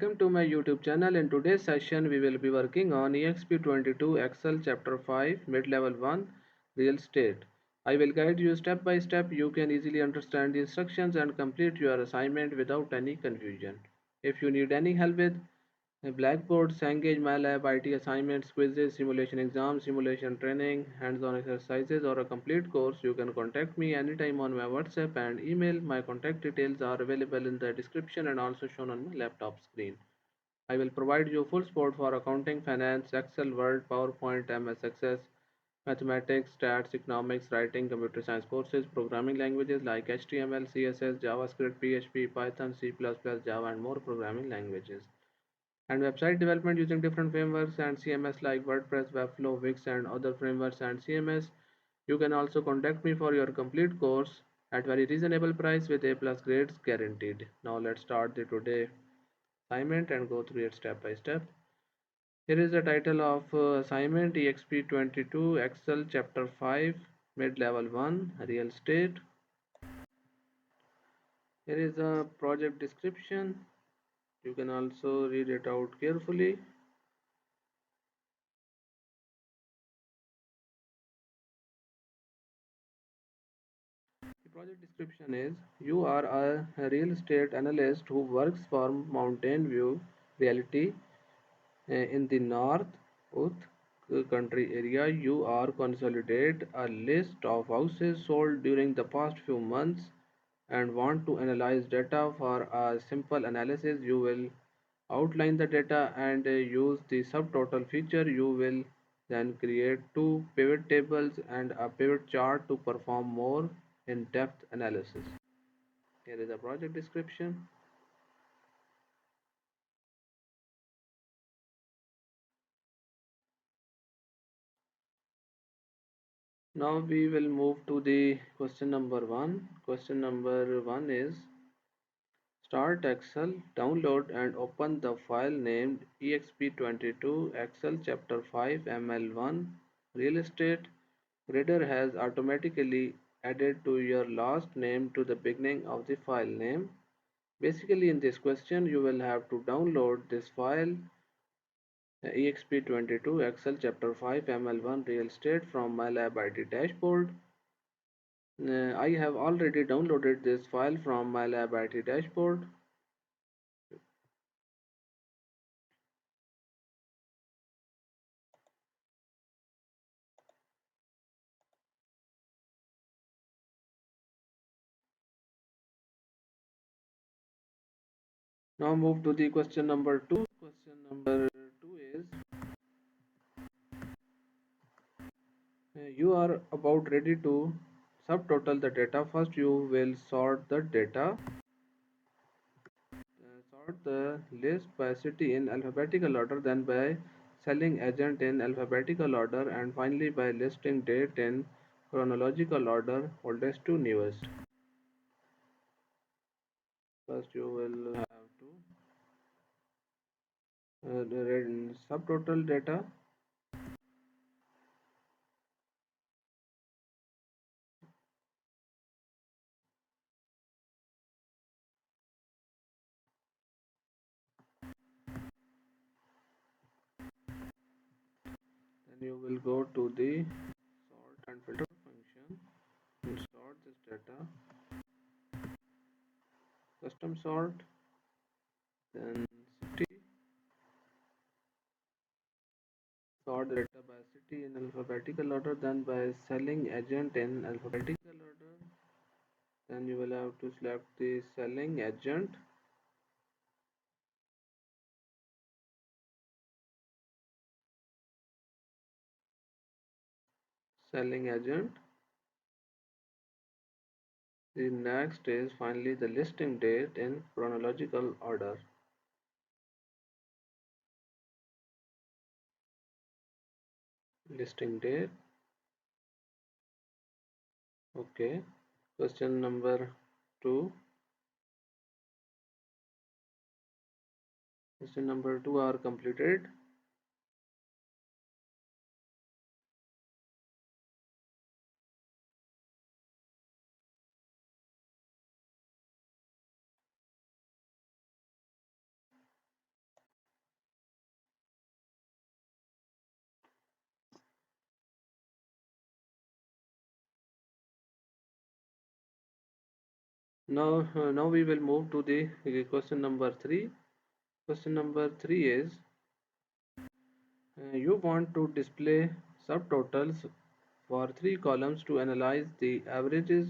Welcome to my YouTube channel. In today's session, we will be working on Exp22 Excel Chapter 5 Mid-Level 1 Real Estate. I will guide you step by step. You can easily understand the instructions and complete your assignment without any confusion. If you need any help with Blackboard, Cengage, MyLab, IT assignments, quizzes, simulation exams, simulation training, hands-on exercises, or a complete course, you can contact me anytime on my WhatsApp and email. My contact details are available in the description and also shown on my laptop screen. I will provide you full support for accounting, finance, Excel, Word, PowerPoint, MS Access, mathematics, stats, economics, writing, computer science courses, programming languages like HTML, CSS, JavaScript, PHP, Python, C++, Java, and more programming languages, and website development using different frameworks and CMS like WordPress, Webflow, Wix, and other frameworks and CMS. You can also contact me for your complete course at very reasonable price with A plus grades guaranteed. Now let's start the today assignment and go through it step by step. Here is the title of assignment: EXP22 Excel Chapter 5 Mid-Level 1 Real Estate. Here is a project description. You can also read it out carefully. The project description is: you are a real estate analyst who works for Mountain View Realty in the North Country area. You are consolidate a list of houses sold during the past few months and want to analyze data for a simple analysis. You will outline the data and use the subtotal feature. You will then create two pivot tables and a pivot chart to perform more in-depth analysis. Here is a project description. Now we will move to the question number 1. Question number 1 is: start Excel, download and open the file named exp22 Excel Chapter 5 ML1 Real Estate. Grader has automatically added to your last name to the beginning of the file name. Basically, in this question, you will have to download this file exp22 Excel Chapter 5 ML1 Real Estate from MyLab IT dashboard. I have already downloaded this file from MyLab IT dashboard. Now move to the question number 2. Question number 2 is: you are about ready to subtotal the data. First, you will sort the data. Sort the list by city in alphabetical order, then by selling agent in alphabetical order, and finally by listing date in chronological order, oldest to newest. First, you will have to subtotal data. Then you will go to the sort and filter function and sort this data. Custom sort, then city. Sort the data by city in alphabetical order, then by selling agent in alphabetical order. Then you will have to select the selling agent. Selling agent. The next is finally the listing date in chronological order. Listing date. Okay. Question number 2. Question number 2 are completed. Now we will move to the question number 3. Question number 3 is you want to display subtotals for three columns to analyze the averages.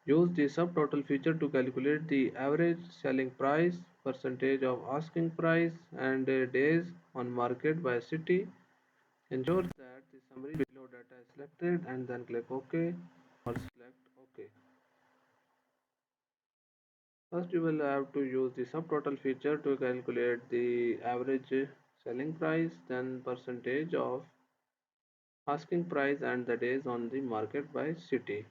Use the subtotal feature to calculate the average selling price, percentage of asking price, and days on market by city. Ensure that the summary below data is selected and then click OK or select OK. First, you will have to use the subtotal feature to calculate the average selling price, then percentage of asking price and the days on the market by city.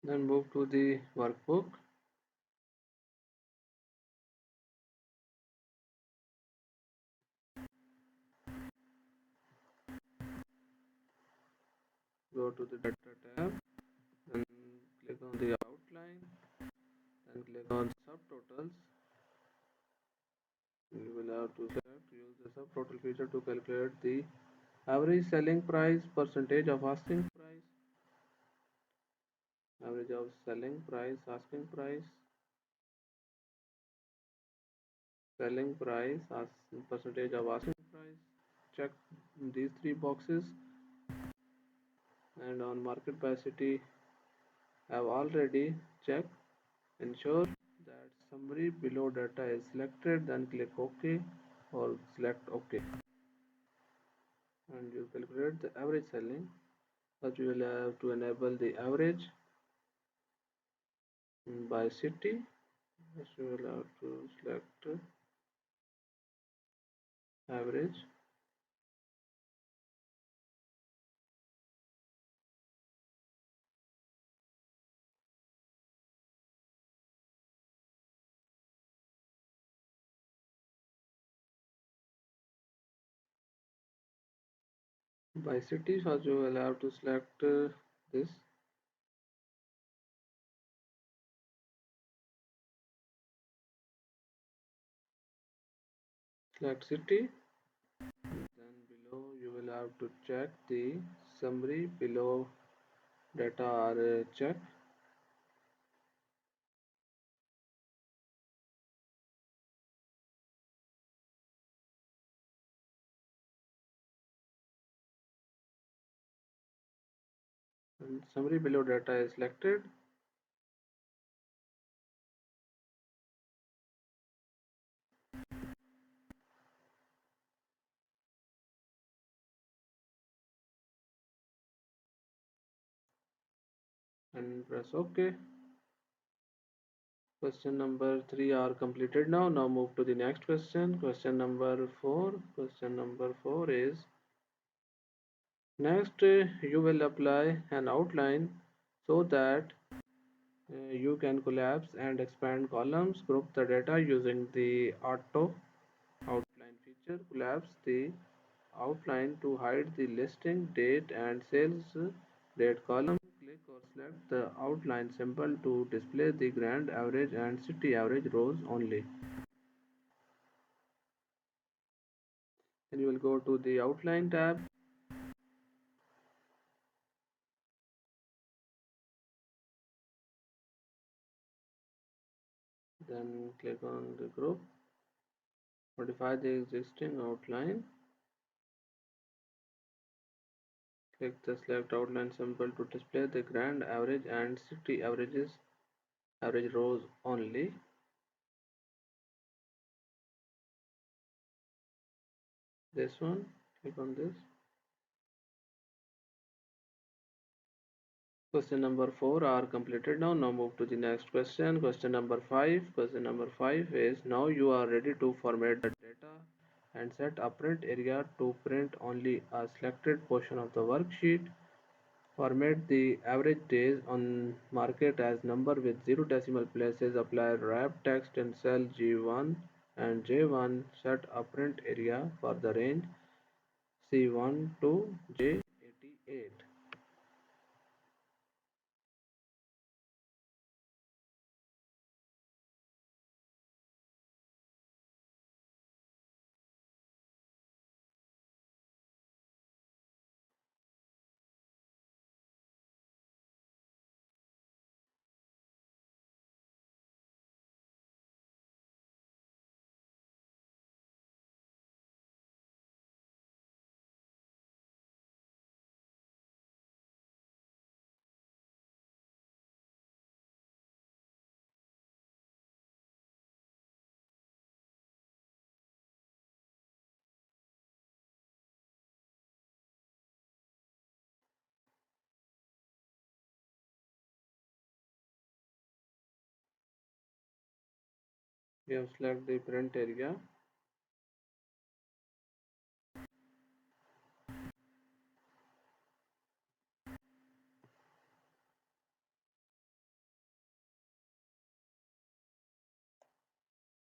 Then move to the workbook. Go to the data tab, then click on the outline, then click on subtotals. You will have to use the subtotal feature to calculate the average selling price, percentage of asking price, average of selling price, asking price, selling price, percentage of asking price. Check these three boxes, and on market by city have already checked. Ensure that summary below data is selected, then click OK or select OK, and you calculate the average selling. First you will have to enable the average by city. First you will have to select average, by city. First you will have to select this, select city. Then below you will have to check the summary below data are checked. And summary below data is selected. And press OK. Question number 3 are completed now. Now move to the next question. Question number 4. Question number 4 is next you will apply an outline so that you can collapse and expand columns. Group the data using the auto outline feature. Collapse the outline to hide the listing date and sales date column. Click or select the outline symbol to display the grand average and city average rows only. Then you will go to the outline tab, then click on the group, modify the existing outline, click the select outline symbol to display the grand average and city averages average rows only. This one, click on this. Question number 4 are completed now. Now move to the next question. Question number 5. Question number 5 is now you are ready to format the data and set a print area to print only a selected portion of the worksheet. Format the average days on market as number with 0 decimal places. Apply wrap text in cell G1 and J1. Set a print area for the range C1 to J88. We have select the print area.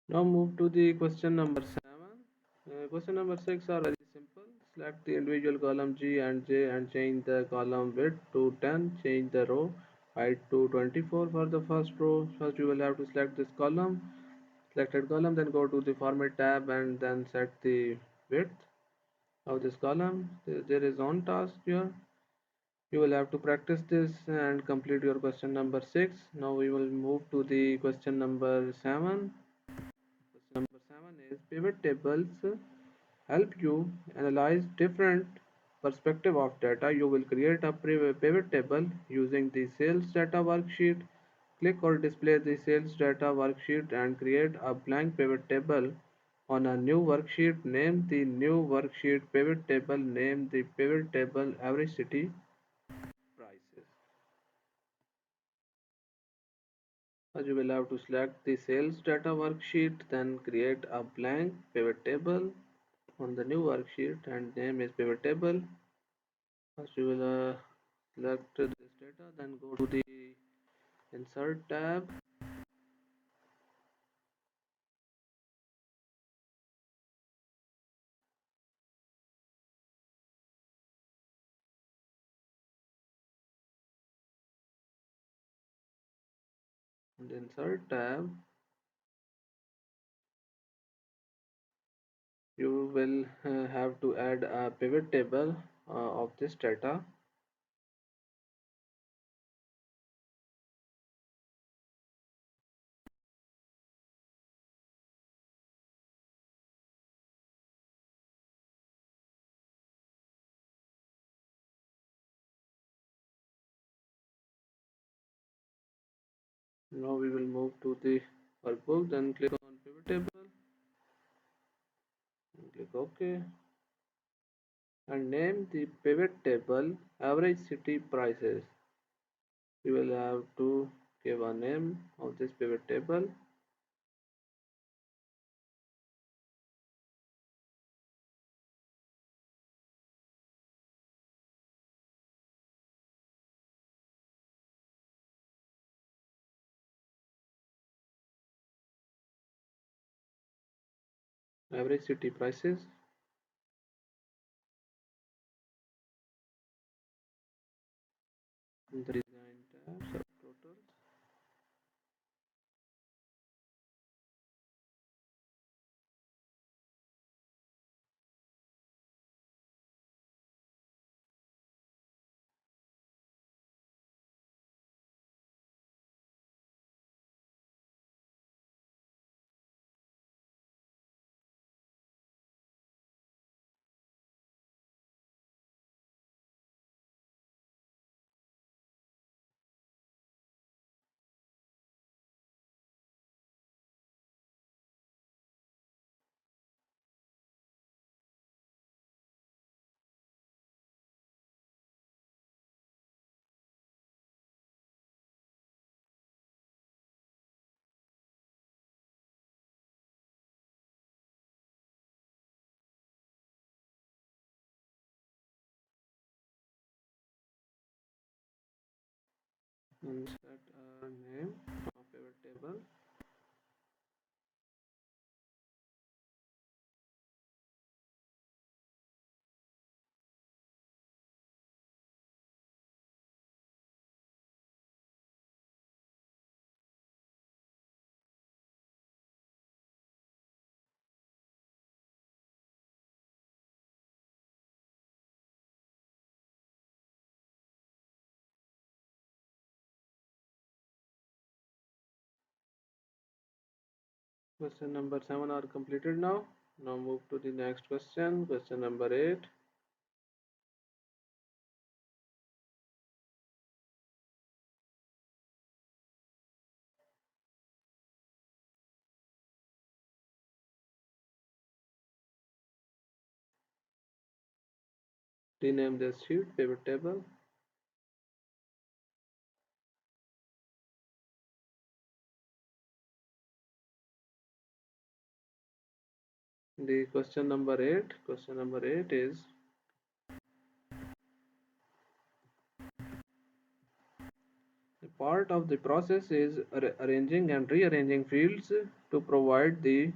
Now move to the question number 7. Question number 6 are very simple. Select the individual column G and J and change the column width to 10. Change the row height to 24 for the first row. First you will have to select this column. Selected column, then go to the format tab and then set the width of this column. There is on task here. You will have to practice this and complete your question number 6. Now we will move to the question number 7. Question number 7 is pivot tables help you analyze different perspective of data. You will create a pivot table using the sales data worksheet. Click or display the sales data worksheet and create a blank pivot table on a new worksheet. Name the new worksheet pivot table. Name the pivot table average city prices. First, you will have to select the sales data worksheet, then create a blank pivot table on the new worksheet and name is pivot table. First, you will select this data, then go to the insert tab. In the insert tab, you will have to add a pivot table of this data. Now we will move to the workbook, then click on pivot table and click OK and name the pivot table average city prices. You will have to give a name of this pivot table. Average city prices. In the design tab, subtotals. And set a name of pivot table. Question number 7 are completed now. Now move to the next question. Question number 8. Rename this sheet pivot table. The question number 8 is a part of the process is arranging and rearranging fields to provide the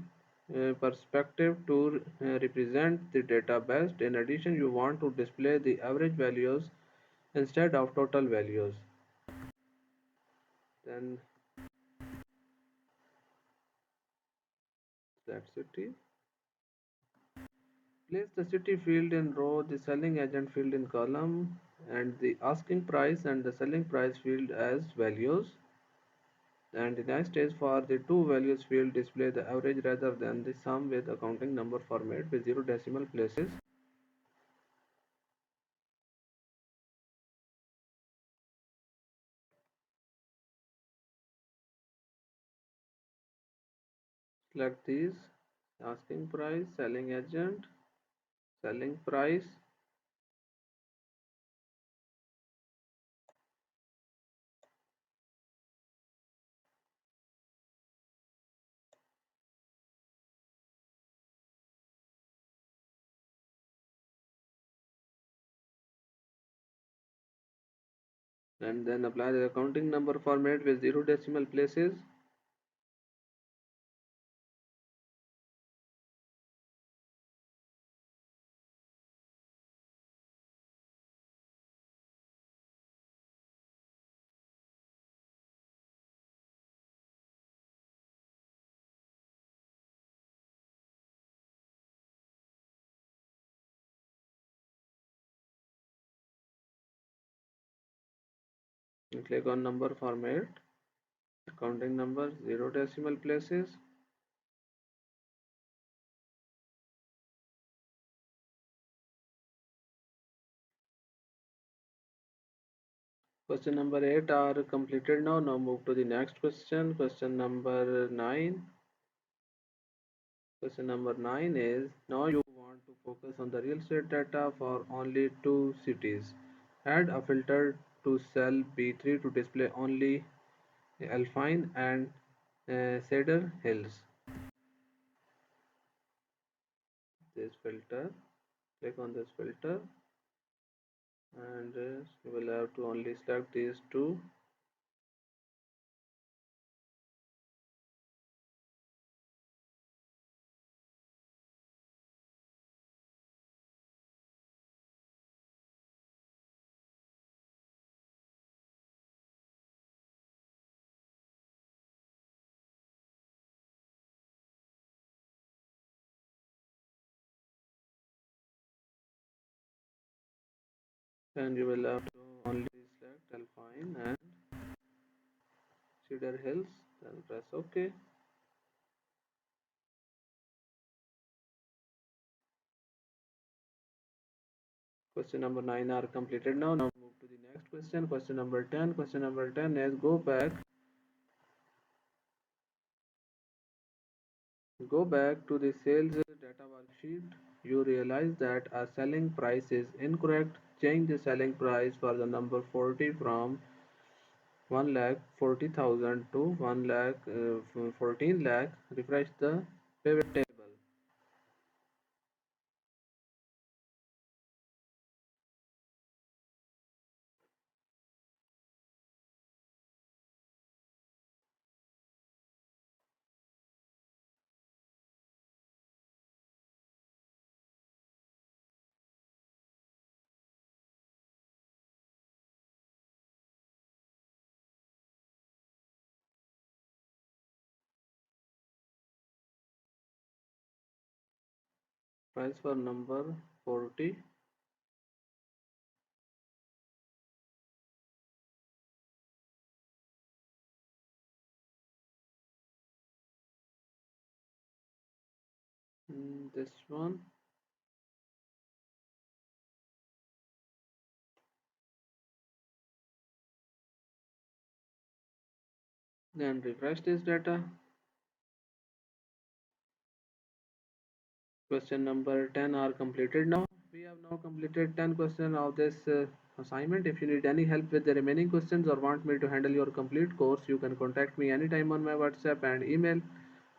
perspective to represent the data best. In addition, you want to display the average values instead of total values. Then that city. Place the city field in row, the selling agent field in column, and the asking price and the selling price field as values. And the next is for the two values field, display the average rather than the sum with accounting number format with 0 decimal places. Select these: asking price, selling agent, selling price, and then apply the accounting number format with 0 decimal places. And click on number format, accounting number 0 decimal places. Question number 8 are completed now. Now move to the next question. Question number 9. Question number 9 is, now you want to focus on the real estate data for only two cities. Add a filter to cell B3 to display only Alpine and Cedar Hills. This filter, click on this filter, and you will have to only select these two. And you will have to only select Alpine and Cedar Hills, then press OK. Question number 9 are completed now. Now move to the next question. Question number 10. Question number 10 is, go back to the sales data worksheet. You realize that a selling price is incorrect. Change the selling price for the number 40 from 1,40,000 to 1 lakh 14 lakh. Refresh the pivot table. Price for number 40. This one. Then refresh this data. Question number 10 are completed now. We have now completed 10 questions of this assignment. If you need any help with the remaining questions or want me to handle your complete course, you can contact me anytime on my WhatsApp and email.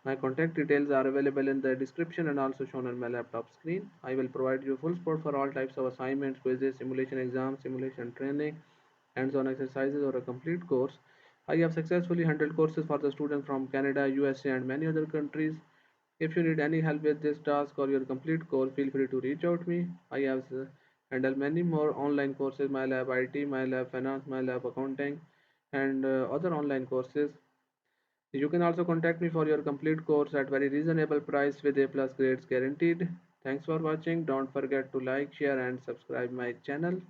My contact details are available in the description and also shown on my laptop screen. I will provide you full support for all types of assignments, quizzes, simulation exams, simulation training, hands-on exercises, or a complete course. I have successfully handled courses for the students from Canada, USA, and many other countries. If you need any help with this task or your complete course, feel free to reach out to me. I have handled many more online courses, MyLab IT, MyLab Finance, MyLab Accounting, and other online courses. You can also contact me for your complete course at very reasonable price with A plus grades guaranteed. Thanks for watching. Don't forget to like, share and subscribe my channel.